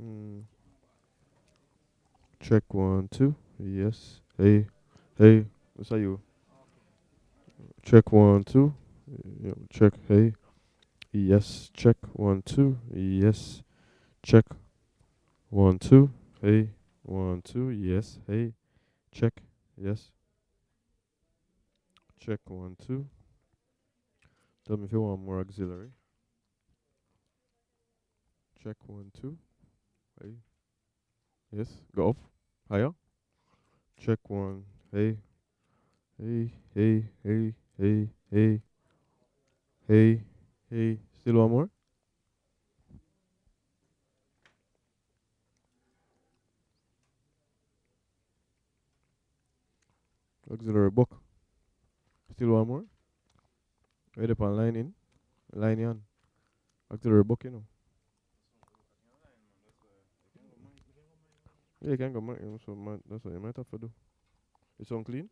Mm, check one, two. Yes. Hey, hey. That's how you check one, two. Check. Hey. Yes. Check one, two. Yes. Check one, two. Hey. One, two. Yes. Hey. Check. Yes. Check one, two. Tell me if you want more auxiliary. Check one, two. Hey. Yes. Go up. Higher. Check one. Hey. Hey. Hey. Hey. Hey. Hey. Hey. Hey. Still one more. Auxiliary book. Still one more. Ready upon line in. Line in. Auxiliary book, you know. Yeah, you can go mark, so that's what you might have to do. It's unclean.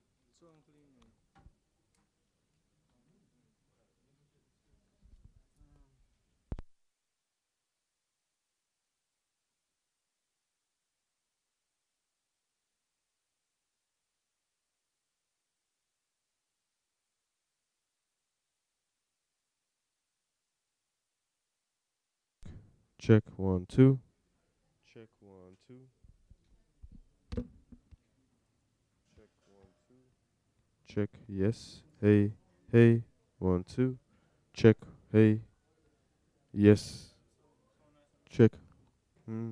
Check one, two. Check one, two. Check one, two. Check. Yes. Hey. Hey. One, two. Check. Hey. Yes. Check. Hmm.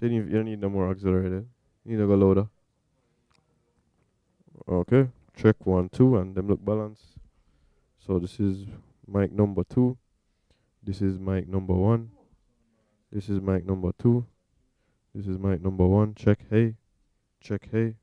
You don't need no more auxiliary then. You need to go louder. Okay. Check one, two, and them look balanced. So this is mic number two. This is mic number one. This is mic number two. This is mic number one. Check. Hey. Check. Hey.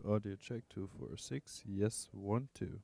Audio check 246. Yes, 1 2.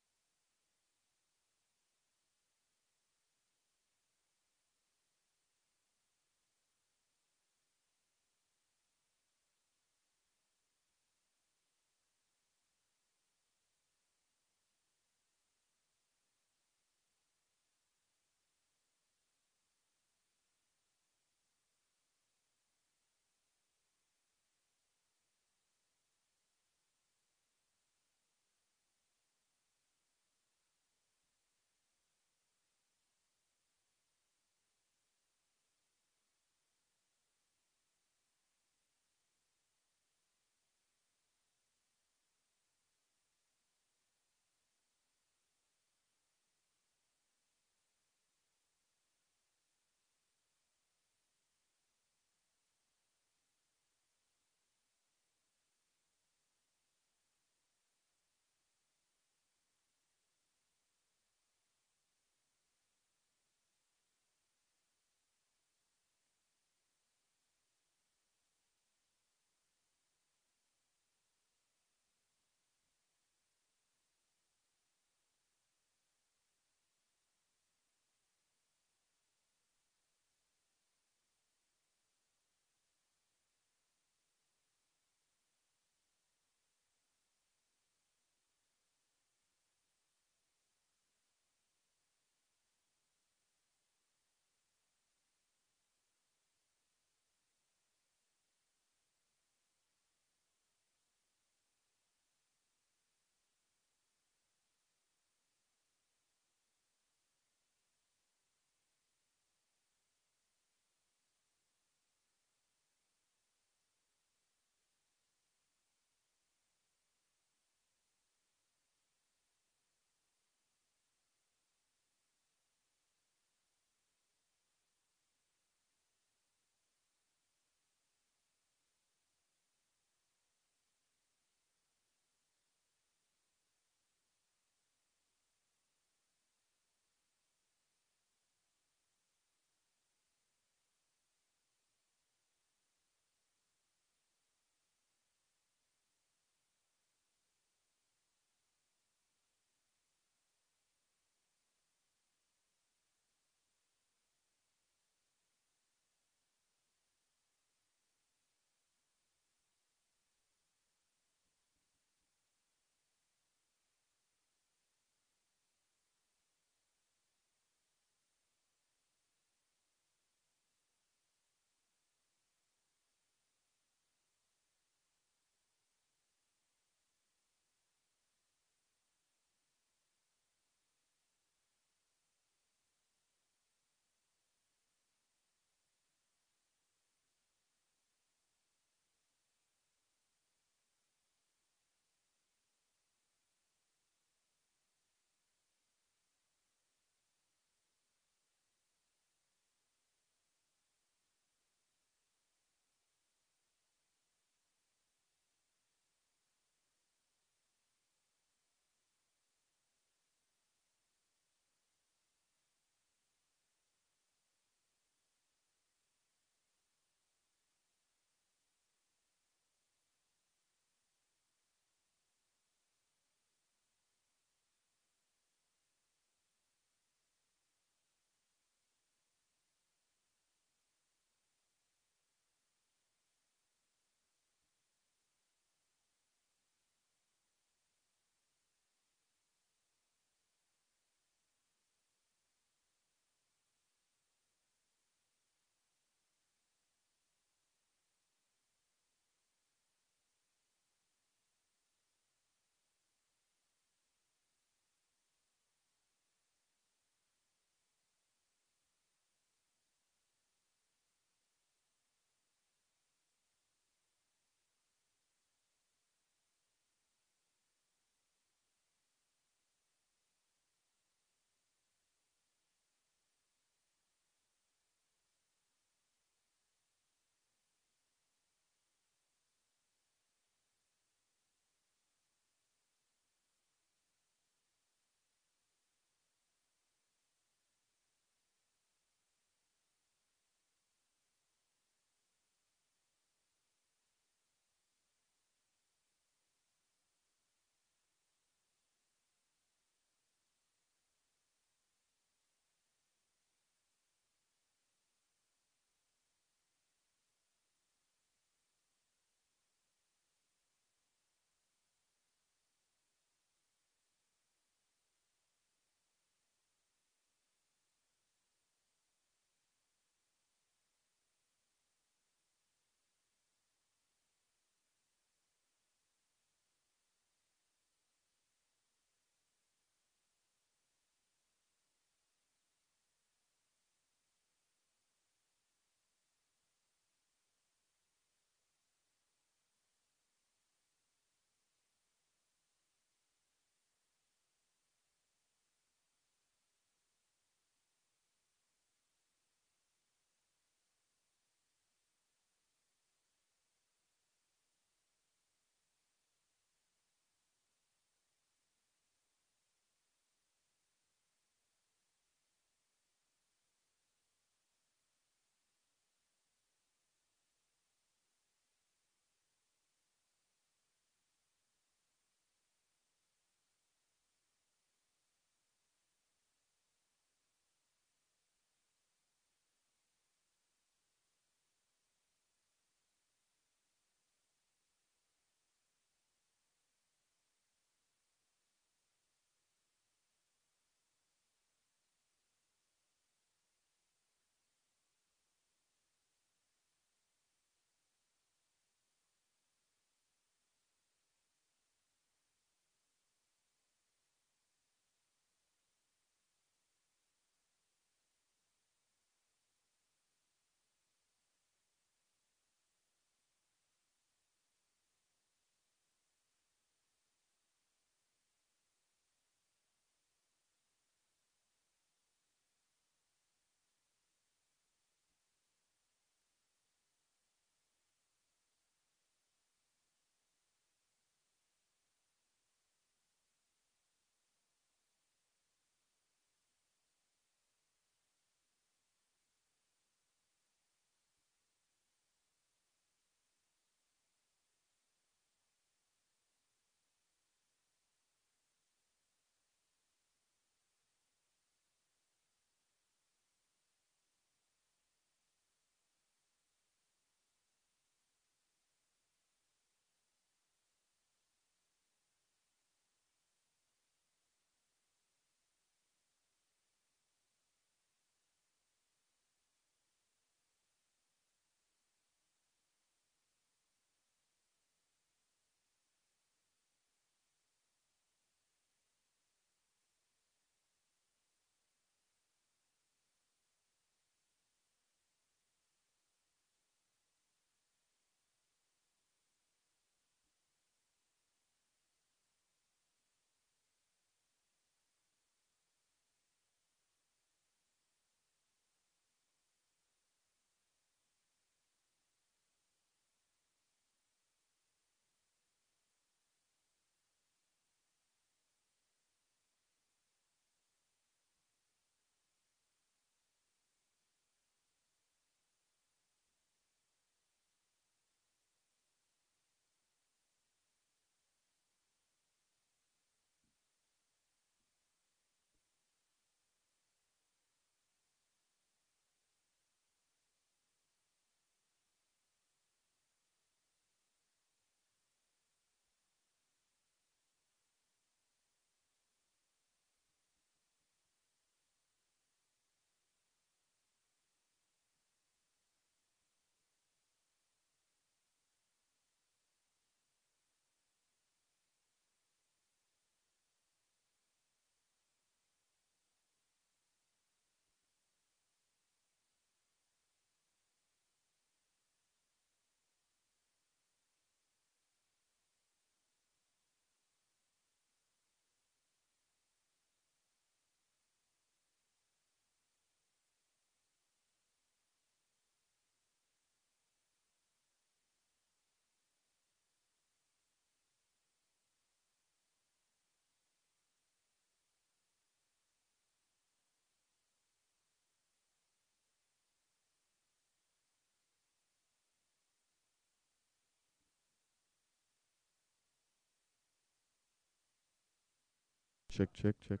Check, check, check.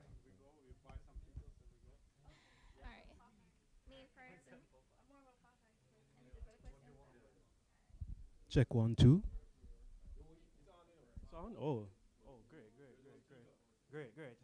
Check 1 2. Sound? Oh, great, great, great, great, great, great.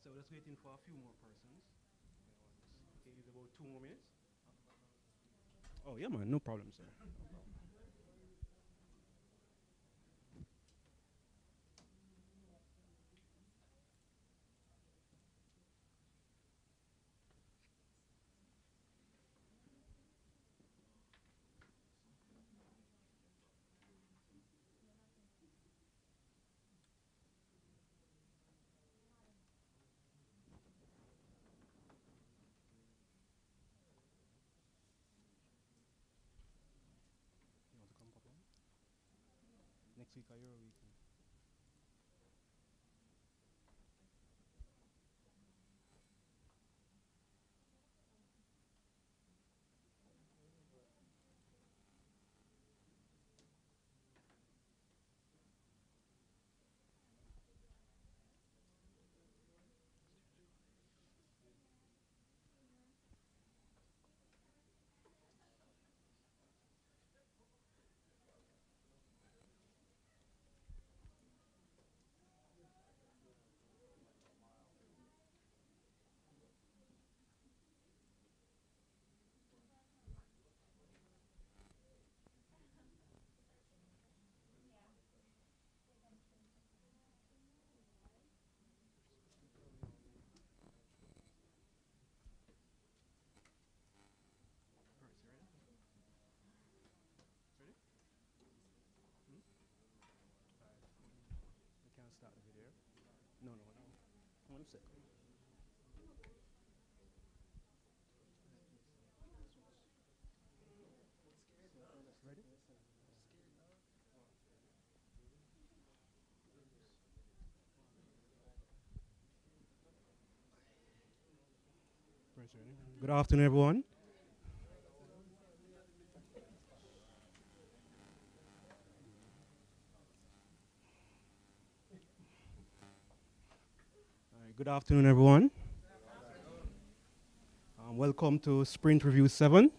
So just waiting for a few more persons. Okay, it's about 2 more minutes. Oh yeah, man, no problem, sir. You want to come, Papa? Next week or your weekend? All right, so ready? Ready? Hmm? All right. We can't start the video. No, no, no. 1 second. Ready? Right, ready? Good afternoon, everyone. All right, good afternoon, everyone. Welcome to Sprint Review 7.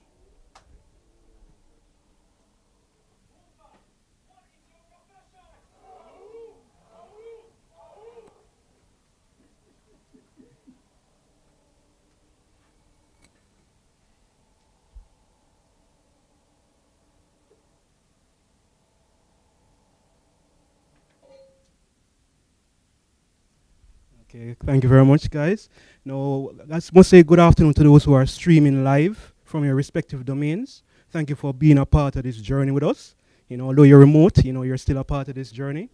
Okay, thank you very much, guys. Now, I must say good afternoon to those who are streaming live from your respective domains. Thank you for being a part of this journey with us. Although you're remote, you're still a part of this journey.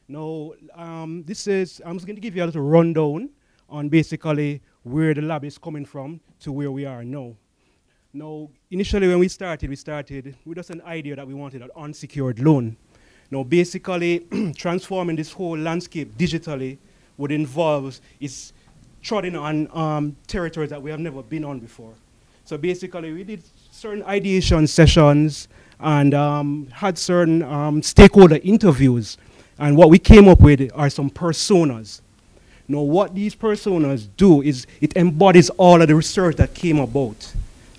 Now, I'm just going to give you a little rundown on basically where the lab is coming from to where we are now. Now, initially when we started with just an idea that we wanted an unsecured loan. Now, basically, transforming this whole landscape digitally would involve is treading on territories that we have never been on before. So basically, we did certain ideation sessions and had certain stakeholder interviews. And what we came up with are some personas. Now, what these personas do is it embodies all of the research that came about.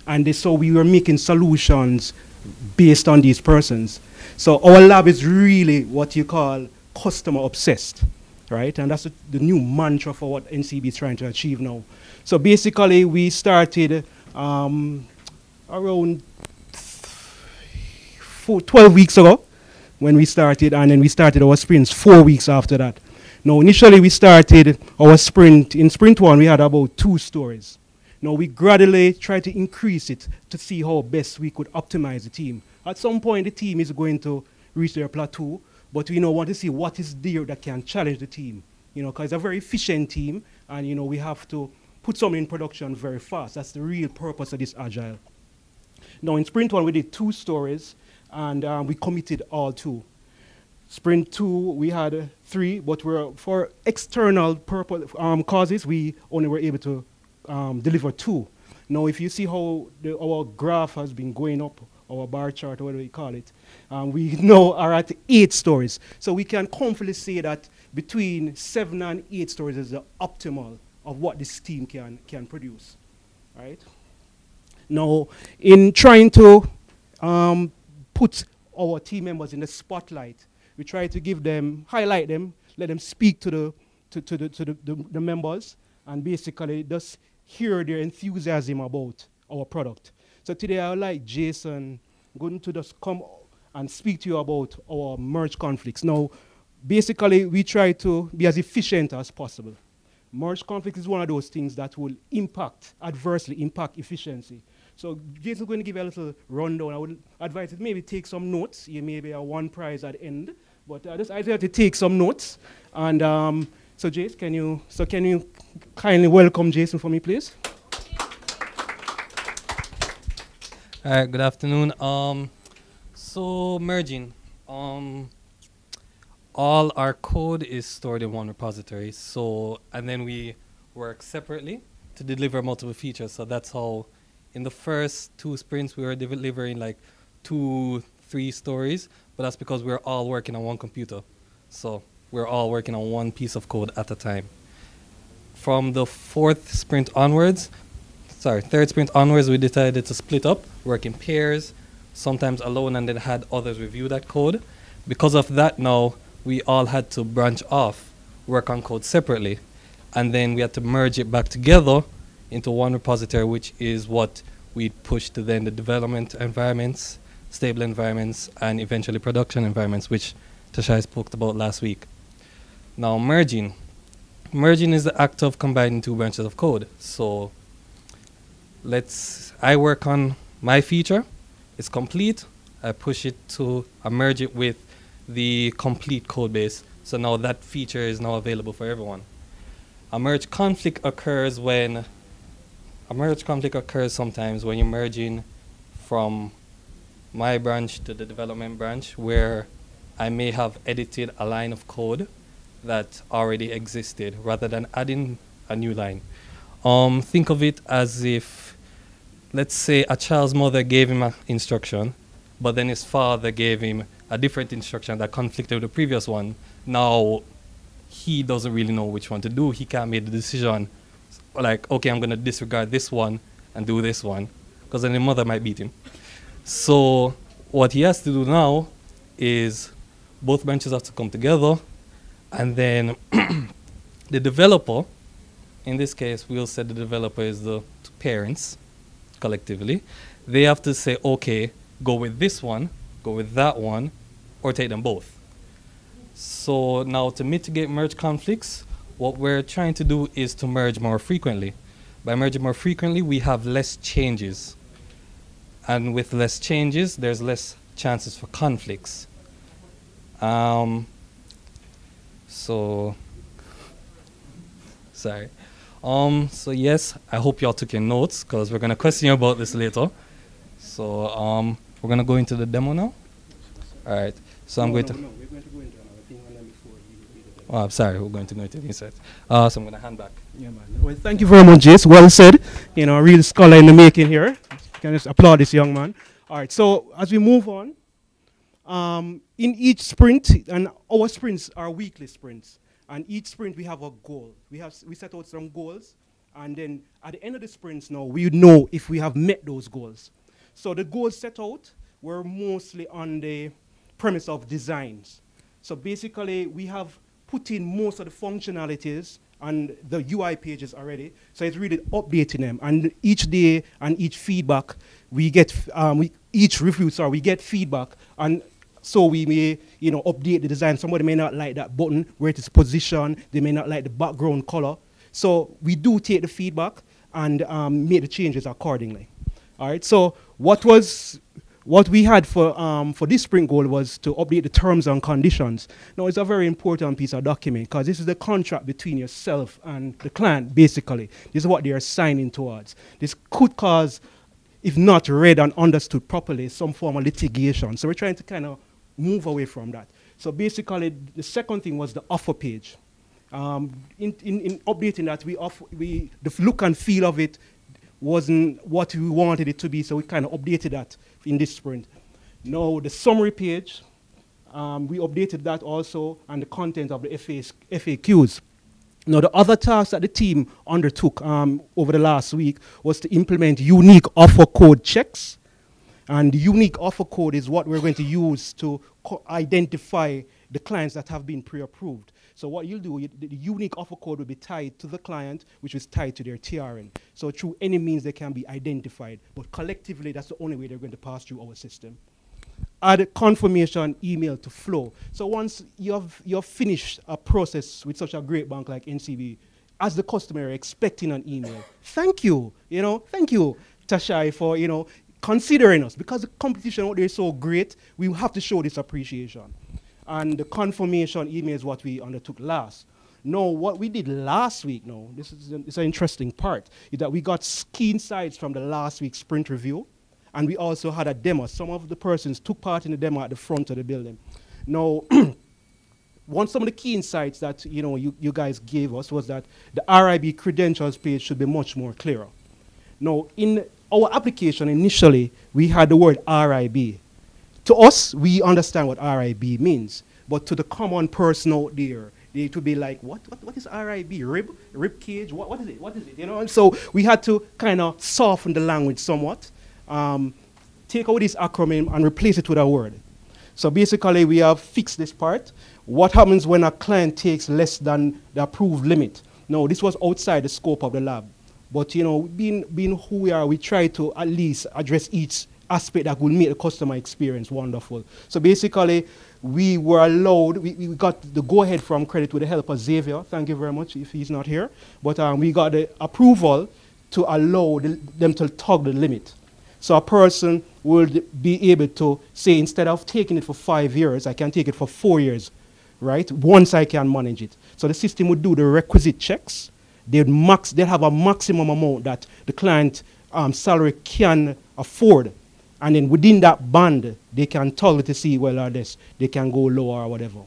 And so we were making solutions based on these persons. So our lab is really what you call customer obsessed, right? And that's the new mantra for what NCB is trying to achieve now. So basically, we started around 12 weeks ago when we started, and then we started our sprints 4 weeks after that. Now, initially, we started our sprint. In sprint 1, we had about 2 stories. Now, we gradually tried to increase it to see how best we could optimize the team. At some point, the team is going to reach their plateau, but we want to see what is there that can challenge the team. Because it's a very efficient team, and we have to put something in production very fast. That's the real purpose of this Agile. Now, in sprint 1, we did 2 stories, and we committed all 2. Sprint 2, we had 3, but for external purpose, causes, we only were able to deliver 2. Now, if you see how our graph has been going up, our bar chart, or whatever you call it, we now are at 8 stories. So we can confidently say that between 7 and 8 stories is the optimal of what this team can produce, right? Now, in trying to put our team members in the spotlight, we try to give them, highlight them, let them speak to the members, and basically just hear their enthusiasm about our product. So today I would like Jason going to just come and speak to you about our merge conflicts. Now, basically, we try to be as efficient as possible. Merge conflict is one of those things that will adversely impact efficiency. So Jason's going to give you a little rundown. I would advise you to maybe take some notes. You may be a 1 prize at the end, but I just have to take some notes. And so Jason, can you kindly welcome Jason for me, please? All right, good afternoon. So merging, all our code is stored in one repository. And then we work separately to deliver multiple features. So that's how, in the first 2 sprints, we were delivering like 2-3 stories, but that's because we're all working on one computer. So we're all working on one piece of code at a time. From the third sprint onwards, we decided to split up, work in pairs, sometimes alone, and then had others review that code. Because of that now, we all had to branch off, work on code separately, and then we had to merge it back together into one repository, which is what we pushed to then the development environments, stable environments, and eventually production environments, which Tashai spoke about last week. Now, merging. Merging is the act of combining 2 branches of code. So I work on my feature, it's complete, I merge it with the complete code base. So now that feature is now available for everyone. A merge conflict occurs sometimes when you're merging from my branch to the development branch, where I may have edited a line of code that already existed rather than adding a new line. Think of it as if, let's say, a child's mother gave him an instruction, but then his father gave him a different instruction that conflicted with the previous one. Now, he doesn't really know which one to do. He can't make the decision, like, okay, I'm going to disregard this one and do this one, because then the mother might beat him. So what he has to do now is both branches have to come together, and then the developer, in this case, we'll say the developer is the 2 parents, collectively. They have to say, okay, go with this one, go with that one, or take them both. So now to mitigate merge conflicts, what we're trying to do is to merge more frequently. By merging more frequently, we have less changes. And with less changes, there's less chances for conflicts. So, sorry. So yes, I hope y'all took your notes because we're gonna question you about this later. So, we're gonna go into the demo now. All right. So I'm going to. No, we're going to go into another thing and then before you read it. Oh, I'm sorry. We're going to go into the insights. So I'm gonna hand back. Yeah, man. Well, thank you very much, Jace. Well said. You know, a real scholar in the making here. Can just applaud this young man. All right. So as we move on, in each sprint, and our sprints are weekly sprints, and each sprint we have a goal. We set out some goals, and then at the end of the sprints now we know if we have met those goals. So the goals set out were mostly on the premise of designs. So basically, we have put in most of the functionalities and the UI pages already. So it's really updating them. And each day and each feedback, we get each review. Sorry, we get feedback, and so we may update the design. Somebody may not like that button where it is positioned. They may not like the background color. So we do take the feedback and make the changes accordingly. All right. So what we had for this sprint goal was to update the terms and conditions. Now, it's a very important piece of document because this is the contract between yourself and the client, basically. This is what they are signing towards. This could cause, if not read and understood properly, some form of litigation. So we're trying to kind of move away from that. So basically, the second thing was the offer page. In updating that, the look and feel of it wasn't what we wanted it to be, so we kind of updated that in this sprint. Now, the summary page, we updated that also, and the content of the FAQs. Now, the other task that the team undertook over the last week was to implement unique offer code checks. And the unique offer code is what we're going to use to identify the clients that have been pre-approved. So what you'll do, the unique offer code will be tied to the client, which is tied to their TRN. So through any means they can be identified. But collectively, that's the only way they're going to pass through our system. Add a confirmation email to flow. So once you've finished a process with such a great bank like NCB, as the customer, you're expecting an email. Thank you, thank you, Tashai, for, considering us. Because the competition out there is so great, we have to show this appreciation. And the confirmation email is what we undertook last. No, what we did last week, this is an interesting part, is that we got key insights from the last week's sprint review, and we also had a demo. Some of the persons took part in the demo at the front of the building. Now, some of the key insights that you guys gave us was that the RIB credentials page should be much more clearer. Now, in our application initially, we had the word RIB. To us, we understand what RIB means, but to the common person out there, it would be like, what is RIB? Rib cage? What is it? What is it? And so we had to kind of soften the language somewhat, take out this acronym and replace it with a word. So basically, we have fixed this part. What happens when a client takes less than the approved limit? No, this was outside the scope of the lab. But being who we are, we try to at least address each aspect that will make the customer experience wonderful. So basically, we were allowed, we got the go-ahead from credit with the help of Xavier. Thank you very much if he's not here. But we got the approval to allow them to toggle the limit. So a person would be able to say, instead of taking it for 5 years, I can take it for 4 years, right? Once I can manage it. So the system would do the requisite checks. They'd have a maximum amount that the client salary can afford. And then within that band, they can toggle to see, well, or this, they can go lower or whatever.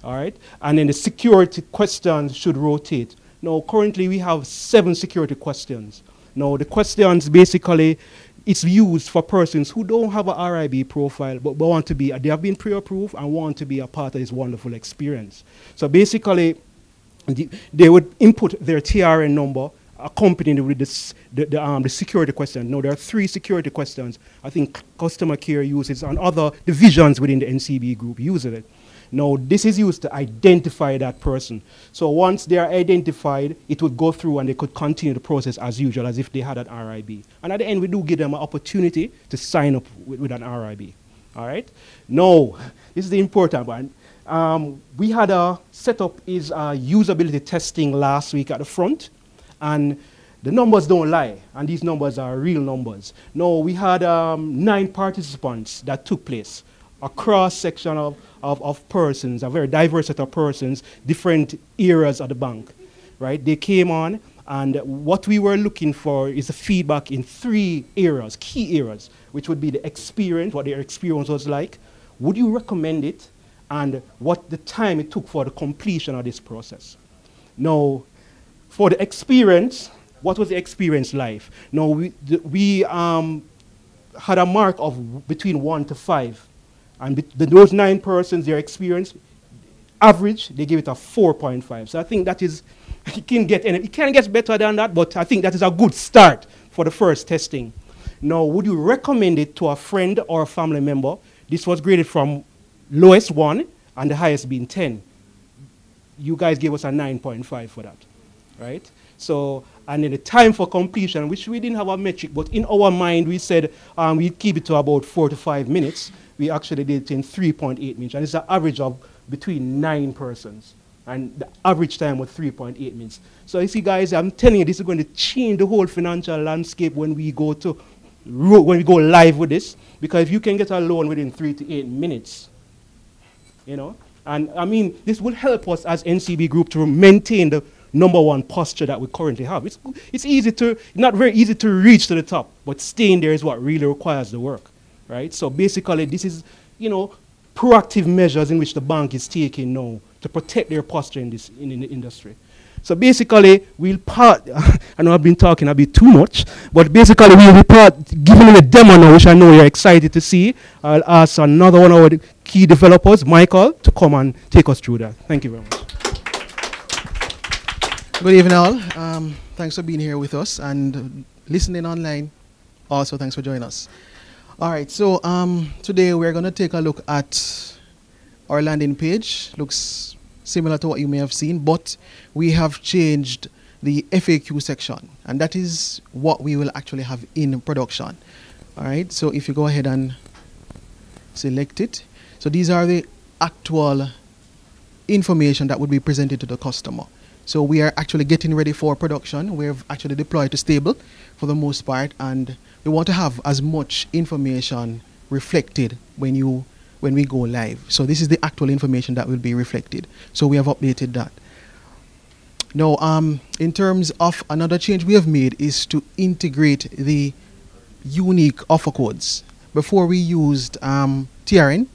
All right? And then the security questions should rotate. Now, currently, we have 7 security questions. Now, the questions, basically, it's used for persons who don't have a RIB profile, but want to be, they have been pre-approved and want to be a part of this wonderful experience. So basically, they would input their TRN number, accompanied with the security question. Now, there are 3 security questions. I think customer care uses and other divisions within the NCB group use it. Now, this is used to identify that person. So once they are identified, it would go through and they could continue the process as usual, as if they had an RIB. And at the end, we do give them an opportunity to sign up with an RIB. All right? Now, this is the important one. We had a setup is usability testing last week at the front, and the numbers don't lie, and these numbers are real numbers. No, we had 9 participants that took place, a cross section of persons, a very diverse set of persons, different areas of the bank, right? They came on, and what we were looking for is a feedback in 3 areas, key areas, which would be the experience, what their experience was like, would you recommend it, and what the time it took for the completion of this process. Now, for the experience, what was the experience like? Now, we had a mark of between 1 to 5. And those 9 persons, their experience, average, they give it a 4.5. So I think that is, it can get better than that, but I think that is a good start for the first testing. Now, would you recommend it to a friend or a family member? This was graded from lowest 1 and the highest being 10. You guys gave us a 9.5 for that, right? So, and then the time for completion, which we didn't have a metric, but in our mind we said we'd keep it to about 4 to 5 minutes. We actually did it in 3.8 minutes, and it's an average of between 9 persons. And the average time was 3.8 minutes. So you see, guys, I'm telling you, this is going to change the whole financial landscape when we go live with this. Because if you can get a loan within 3 to 8 minutes, you know, and I mean, this will help us as NCB Group to maintain the #1 posture that we currently have. It's easy to, not very easy to reach to the top, but staying there is what really requires the work, right? So basically, this is, you know, proactive measures in which the bank is taking now to protect their posture in the industry. So basically, we'll part, I know I've been talking a bit too much, but basically we'll be giving you a demo now, which I know you're excited to see. I'll ask another one of our key developers, Michael, to come and take us through that. Thank you very much. Good evening all. Thanks for being here with us and listening online. Also, thanks for joining us. All right, so today we're going to take a look at our landing page. Looks similar to what you may have seen, but we have changed the FAQ section, and that is what we will actually have in production. All right, so if you go ahead and select it, so these are the actual information that would be presented to the customer. So we are actually getting ready for production. We've actually deployed to stable for the most part, and we want to have as much information reflected when we go live. So this is the actual information that will be reflected. So we have updated that. Now, in terms of another change we have made is to integrate the unique offer codes. Before we used TRN,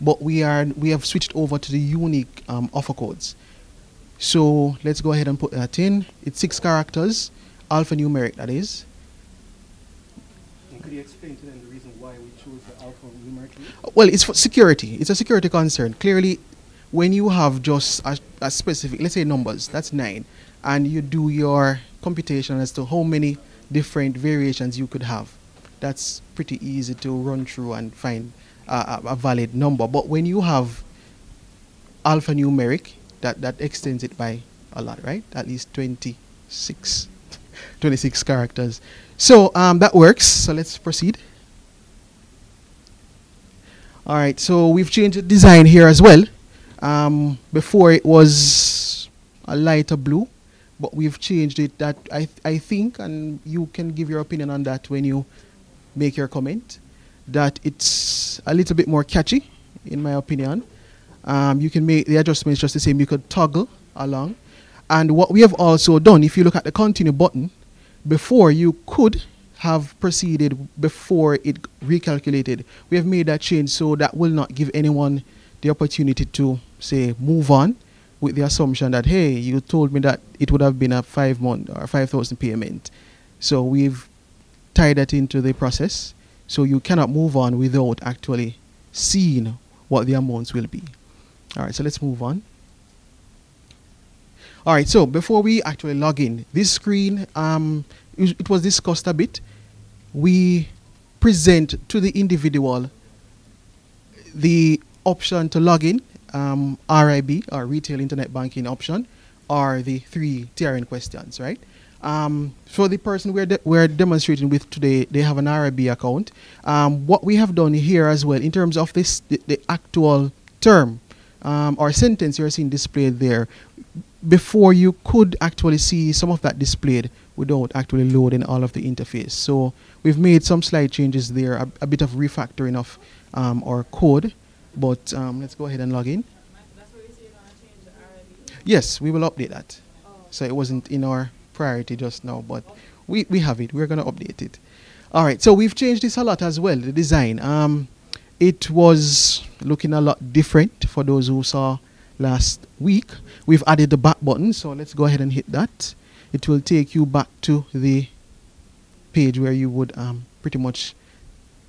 but we have switched over to the unique offer codes. So let's go ahead and put that in. It's 6 characters, alphanumeric that is. And could you explain to them the reason why we chose the alphanumeric? Well, it's for security. It's a security concern. Clearly, when you have just a specific, let's say numbers, that's 9, and you do your computation as to how many different variations you could have, that's pretty easy to run through and find a valid number. But when you have alphanumeric, that extends it by a lot, right? At least 26 characters. So that works. So let's proceed. All right, so we've changed the design here as well. Before it was a lighter blue, but we've changed it that I think, and you can give your opinion on that when you make your comment, that it's a little bit more catchy, in my opinion. You can make the adjustments just the same. You could toggle along. And what we have also done, if you look at the continue button, before you could have proceeded before it recalculated. We have made that change, so that will not give anyone the opportunity to say move on with the assumption that, hey, you told me that it would have been a 5-month or 5,000 payment. So we've tied that into the process, so you cannot move on without actually seeing what the amounts will be. All right, so let's move on. All right, so before we actually log in, this screen, it was discussed a bit. We present to the individual the option to log in, RIB, or Retail Internet Banking option, or the 3 TRN questions, right? For the person we're demonstrating with today, they have an RIB account. What we have done here as well, in terms of this, the actual term or sentence you're seeing displayed there, before you could actually see some of that displayed without actually loading all of the interface. So we've made some slight changes there, a bit of refactoring of our code. But let's go ahead and log in. Yes, we will update that. So it wasn't in our priority just now, but we have it. We're going to update it. All right, so we've changed this a lot as well, the design. It was looking a lot different for those who saw last week. We've added the back button, so let's go ahead and hit that. It will take you back to the page where you would pretty much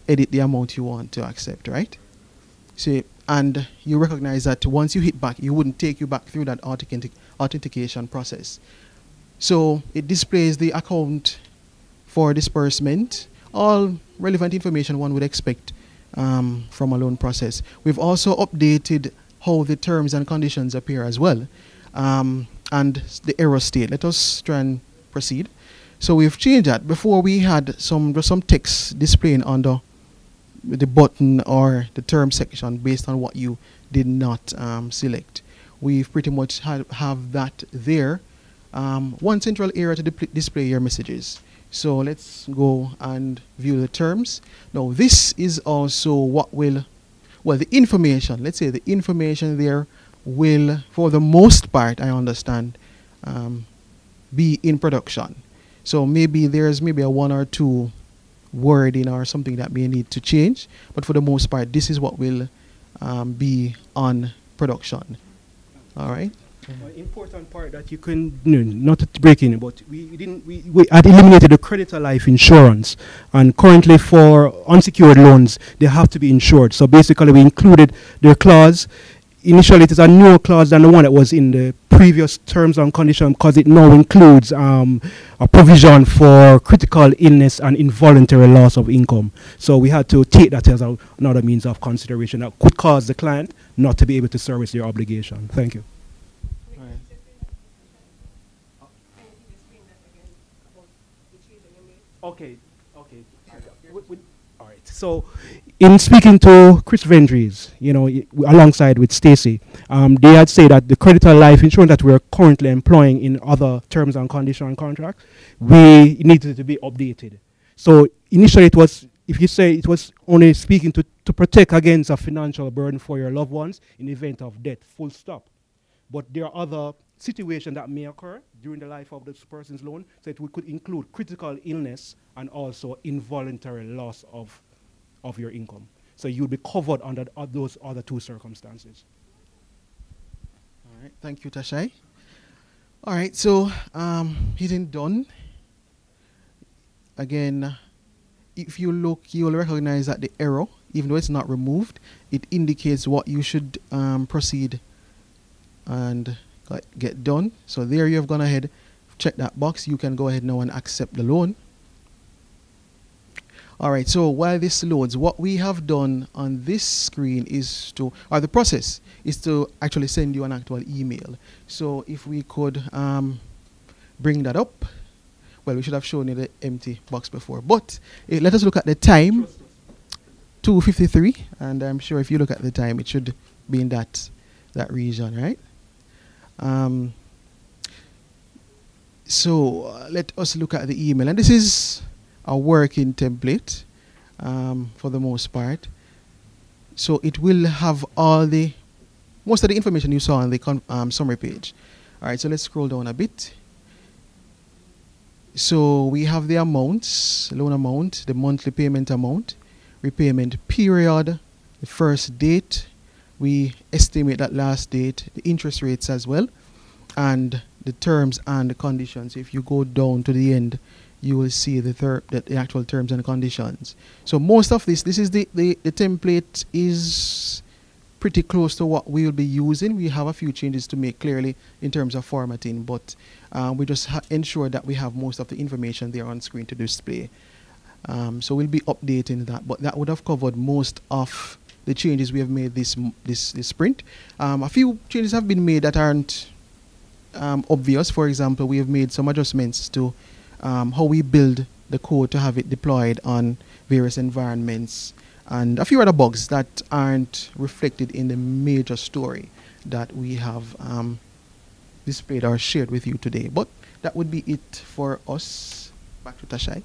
edit the amount you want to accept, right? So, and you recognize that once you hit back, it wouldn't take you back through that authentication process. So it displays the account for disbursement, all relevant information one would expect from a loan process. We've also updated how the terms and conditions appear as well, and the error state. Let us try and proceed. So we've changed that. Before we had some text displaying under the button or the term section based on what you did not select. We've pretty much have that there. One central area to display your messages. So let's go and view the terms. Now this is also what will, well, the information, let's say the information there will, for the most part, I understand, be in production. So maybe there's maybe a one or two wording or something that may need to change, but for the most part, this is what will be on production. All right. Important part that you can, not to break in, but we had eliminated the creditor life insurance, and currently for unsecured loans they have to be insured. So basically we included their clause. Initially it is a newer clause than the one that was in the previous terms and conditions, because it now includes a provision for critical illness and involuntary loss of income. So we had to take that as another means of consideration that could cause the client not to be able to service their obligation. Thank you. Okay. All right. So, in speaking to Chris Vendries, alongside with Stacy, they had said that the creditor life insurance that we're currently employing in other terms and condition contracts, we needed to be updated. So initially it was, if you say it was only speaking to protect against a financial burden for your loved ones in the event of death, full stop. But there are other situations that may occur during the life of this person's loan, so it could include critical illness and also involuntary loss of your income. So you'll be covered under those other two circumstances. All right, thank you, Tashai. All right, so hitting done. Again, if you look, you'll recognize that the error, even though it's not removed, it indicates what you should proceed and get done. So there you have gone ahead, check that box. You can go ahead now and accept the loan. All right, so while this loads, what we have done on this screen is to, or the process is to actually send you an actual email. So if we could bring that up. Well, we should have shown you the empty box before, but let us look at the time. 2:53, and I'm sure if you look at the time, it should be in that region, right? So let us look at the email, and this is a working template for the most part. So it will have most of the information you saw on the summary page. All right, so let's scroll down a bit. So we have the amounts, loan amount, the monthly payment amount, repayment period, the first date, we estimate that last date, the interest rates as well, and the terms and the conditions. If you go down to the end, you will see the actual terms and conditions. So most of this is the template is pretty close to what we will be using. We have a few changes to make clearly in terms of formatting, but we just ensure that we have most of the information there on screen to display. So we'll be updating that, but that would have covered most of the changes we have made this sprint. A few changes have been made that aren't obvious. For example, we have made some adjustments to how we build the code to have it deployed on various environments, and a few other bugs that aren't reflected in the major story. that we have displayed or shared with you today. But that would be it for us. Back to Tashai.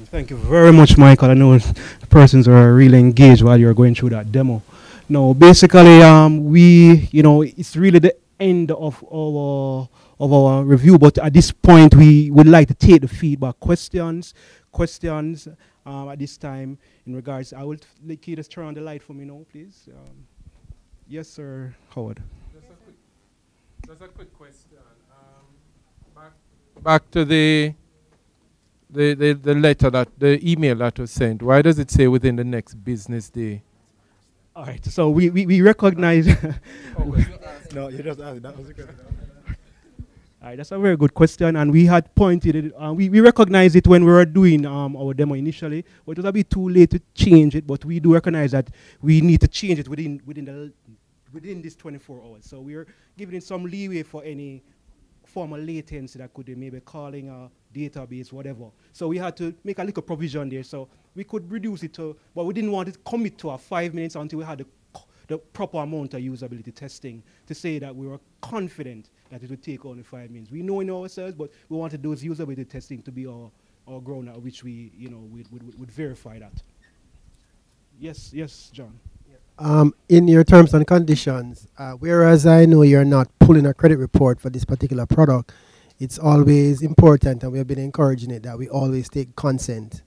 Thank you very much, Michael. I know the persons are really engaged while you're going through that demo. No, basically, it's really the end of our review. But at this point, we would like to take the feedback questions at this time in regards. I will let you just turn on the light for me now, please. Yes, sir, Howard. Just a quick question. Back to the letter the email that was sent. Why does it say within the next business day? All right, so we recognize. No, you just asked. That was a question. All right, that's a very good question, and we had pointed it. We recognized it when we were doing our demo initially, but it was a bit too late to change it. But we do recognize that we need to change it within this 24 hours. So we're giving it some leeway for any form of latency that could be maybe calling a database, whatever. So we had to make a little provision there, so we could reduce it to, but we didn't want it to commit to 5 minutes until we had the proper amount of usability testing to say that we were confident that it would take only 5 minutes. We know in ourselves, but we wanted those usability testing to be our ground at which we, would verify that. Yes, John. In your terms and conditions, whereas I know you're not pulling a credit report for this particular product, it's always important, and we have been encouraging it, that we always take consent.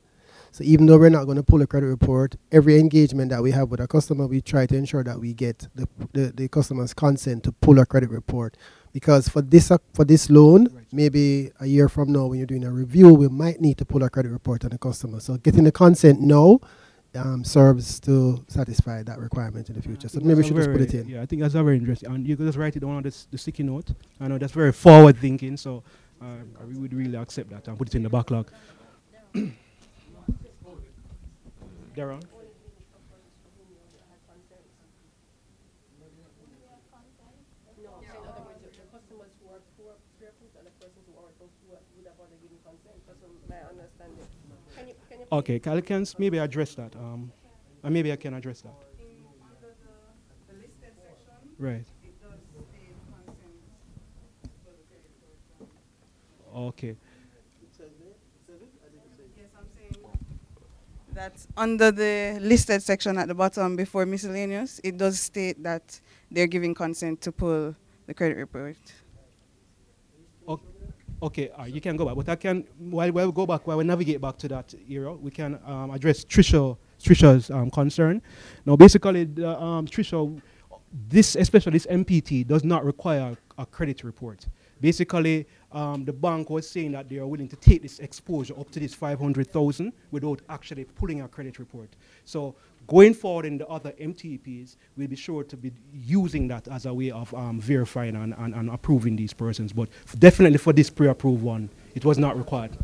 So even though we're not going to pull a credit report, every engagement that we have with a customer, we try to ensure that we get the customer's consent to pull a credit report. Because for this loan, maybe a year from now when you're doing a review, we might need to pull a credit report on the customer. So getting the consent now serves to satisfy that requirement in the future. So maybe we should just put it in. Yeah, I think that's very interesting. And you could just write it down on the sticky note. I know that's very forward thinking, so we would really accept that and put it in the backlog. Darren? Okay, can maybe address that. And maybe I can address that. Under the listed section, Right. it does state consent for the credit report. Okay. Yes, I'm saying that under the listed section at the bottom before miscellaneous, it does state that they're giving consent to pull the credit report. Okay, you can go back, but I can, while we go back, while we navigate back to that era, we can address Trisha's concern. Now, basically, Trisha, especially this MPT, does not require a credit report. Basically, the bank was saying that they are willing to take this exposure up to this 500,000 without actually pulling a credit report. So going forward in the other MTPs, we'll be sure to be using that as a way of verifying and approving these persons. But definitely for this pre-approved one, it was not required.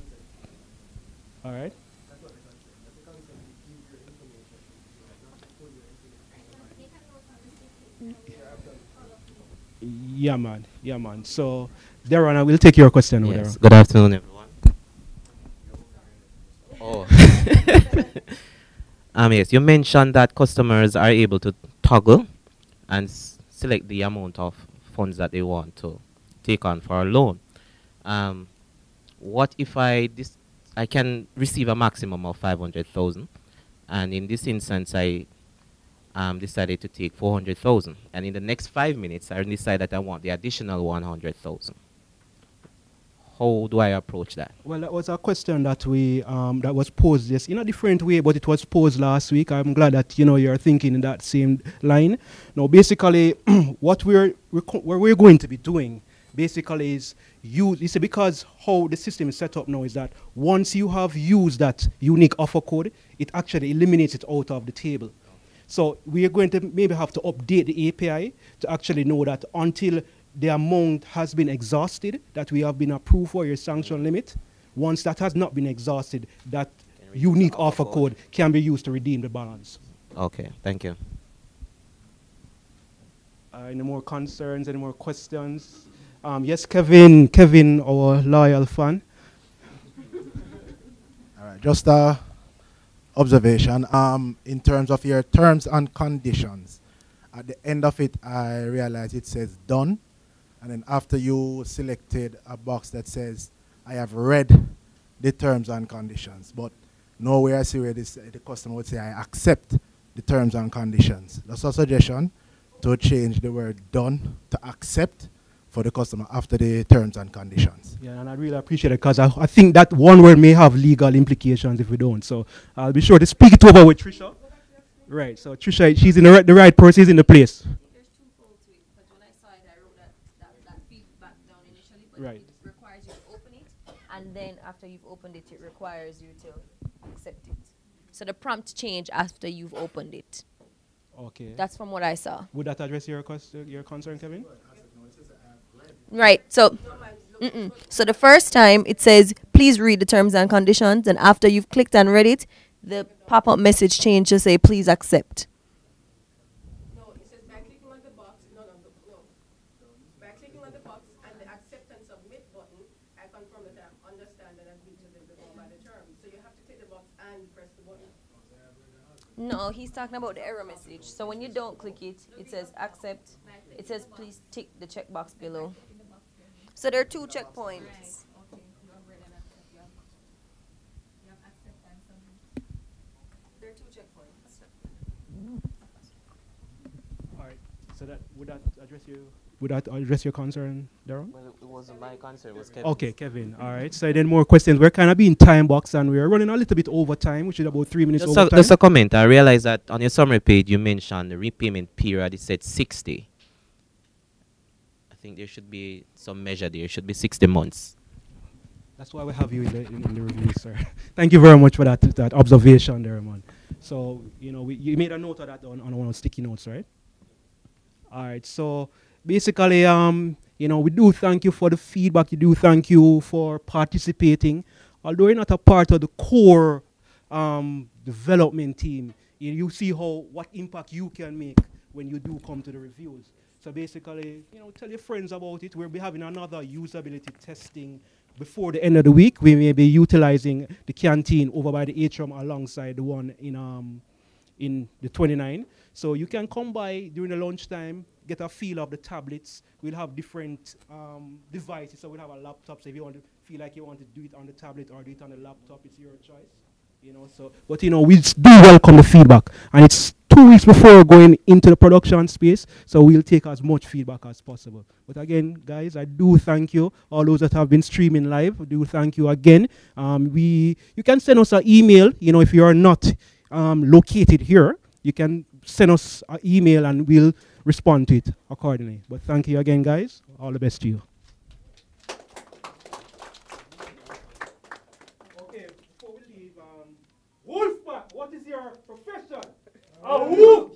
All right? Yeah, man. So, Darren, I will take your question. Yes. Good afternoon, everyone. Oh. Yes, you mentioned that customers are able to toggle and select the amount of funds that they want to take on for a loan. What if I can receive a maximum of 500,000, and in this instance I decided to take 400,000, and in the next 5 minutes I decide that I want the additional 100,000. How do I approach that? Well, that was a question that that was posed just in a different way, but it was posed last week. I'm glad that you're thinking in that same line. Now, basically, what we're going to be doing basically is because how the system is set up now is that once you have used that unique offer code, it actually eliminates it out of the table. So we are going to maybe have to update the API to actually know that until the amount has been exhausted, that we have been approved for your sanction limit. Once that has not been exhausted, that unique offer code can be used to redeem the balance. Okay, thank you. Any more concerns, any more questions? Yes, Kevin, our loyal fan. All right, just a observation. In terms of your terms and conditions, At the end of it, I realized it says done. And then after you selected a box that says, I have read the terms and conditions, but nowhere I see where the customer would say, I accept the terms and conditions. That's a suggestion to change the word done to accept for the customer after the terms and conditions. Yeah, and I really appreciate it because I think that one word may have legal implications if we don't. So I'll be sure to speak it over with Trisha. Right, so Trisha, she's in the right person is in the place. There's two folds to it, but when I saw it, I wrote that feedback down initially, but Right. it requires you to open it, and then after you've opened it, it requires you to accept it. So the prompt change after you've opened it. Okay. That's from what I saw. Would that address your concern, Kevin? Right. So, so the first time it says, please read the terms and conditions, and after you've clicked and read it, the pop-up message change to say, please accept. No, it says by clicking on the box, no. By clicking on the box and the accept and submit button, I confirm that I understand and agree to the form by the terms. So you have to click the box and press the button. No, he's talking about the error message. So when you don't click it, it says accept. It says please tick the checkbox below. So there are two checkpoints. There are two checkpoints. All right. So would that address your concern, Darren? Well, it wasn't my concern, it was Kevin's. Okay, Kevin. All right. So then more questions. We're kind of being time boxed and we're running a little bit over time, which is about 3 minutes over time. Just a comment. I realized that on your summary page you mentioned the repayment period. It said 60. I think there should be some measure there. It should be 60 months. That's why we have you in the review, sir. Thank you very much for that observation there, man. So, you made a note of that on one of the sticky notes, right? All right. So, basically, we do thank you for the feedback. You do thank you for participating. Although you're not a part of the core development team, you see what impact you can make when you do come to the reviews. So basically, tell your friends about it. We'll be having another usability testing before the end of the week. We may be utilizing the canteen over by the atrium alongside the one in the 29. So you can come by during the lunchtime, get a feel of the tablets. We'll have different devices. So we'll have a laptop. So if you want to feel like you want to do it on the tablet or do it on the laptop, it's your choice. But we do welcome the feedback, and it's 2 weeks before going into the production space, so we'll take as much feedback as possible. But again, guys, I do thank you, all those that have been streaming live. I do thank you again. You can send us an email. If you are not located here, you can send us an email, and we'll respond to it accordingly. But thank you again, guys. All the best to you. Wolfpack, what is your profession? A wolf!